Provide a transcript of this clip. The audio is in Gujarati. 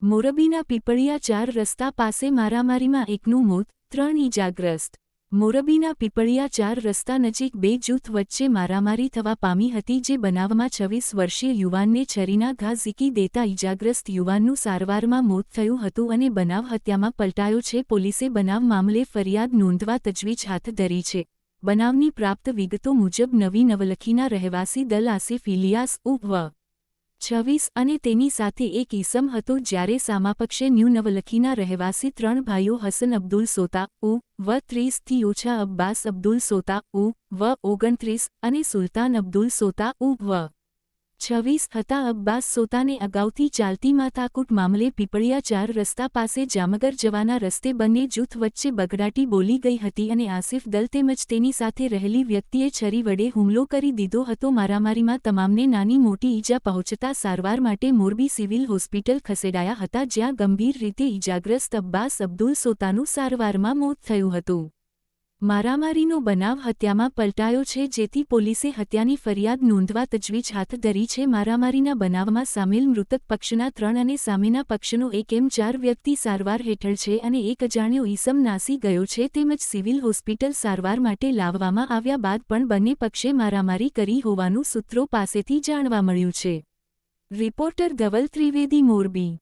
મોરબીના પીપળિયા 4 રસ્તા પાસે મારામારીમાં એકનું મોત, 3 ઈજાગ્રસ્ત. મોરબીના પીપળિયા 4 રસ્તા નજીક બે જૂથ વચ્ચે મારામારી થવા પામી હતી, જે બનાવમાં 26 વર્ષીય યુવાનને છરીના ઘા ઝીકી દેતા ઈજાગ્રસ્ત યુવાનનું સારવારમાં મોત થયું હતું અને બનાવ હત્યામાં પલટાયો છે. પોલીસે બનાવ મામલે ફરિયાદ નોંધવા તજવીજ હાથ ધરી છે. બનાવની પ્રાપ્ત વિગતો મુજબ નવી નવલખીના રહેવાસી દલ આસિફ ઇલિયાસ ઉ.વ. 26 અને તેની સાથે એક ઈસમ હતો, જ્યારે સામાપક્ષે ન્યૂ નવલખીના રહેવાસી 3 ભાઈઓ હસન અબ્દુલ સોતા ઉ.વ. 30 થી ઓછા અબ્બાસ અબ્દુલ સોતા ઉ.વ. 29 અને સુલતાન અબ્દુલ સોતા ઉ.વ. 26 હતા. અબ્બાસ સોતાને અગાઉથી ચાલતી માથાકૂટ મામલે પીપળિયા 4 રસ્તા પાસે જામગર જવાના રસ્તે બંને જૂથ વચ્ચે બગડાટી બોલી ગઈ હતી અને આસિફ દલ તેમજ તેની સાથે રહેલી વ્યક્તિએ છરી વડે હુમલો કરી દીધો હતો. મારામારીમાં તમામને નાની મોટી ઈજા પહોંચતા સારવાર માટે મોરબી સિવિલ હોસ્પિટલ ખસેડાયા હતા, જ્યાં ગંભીર રીતે ઈજાગ્રસ્ત અબ્બાસ અબ્દુલ સોતાનું સારવારમાં મોત થયું હતું. મારામારીનો બનાવ હત્યામાં પલટાયો છે, જેથી પોલીસે હત્યાની ફરિયાદ નોંધવા તજવીજ હાથ ધરી છે. મારામારીના બનાવમાં સામેલ મૃતક પક્ષના 3 અને સામેના પક્ષનો 1 એમ 4 વ્યક્તિ સારવાર હેઠળ છે અને એક અજાણ્યો ઈસમ નાસી ગયો છે, તેમજ સિવિલ હોસ્પિટલ સારવાર માટે લાવવામાં આવ્યા બાદ પણ બંને પક્ષે મારામારી કરી હોવાનું સૂત્રો પાસેથી જાણવા મળ્યું છે. રિપોર્ટર ધવલ ત્રિવેદી, મોરબી.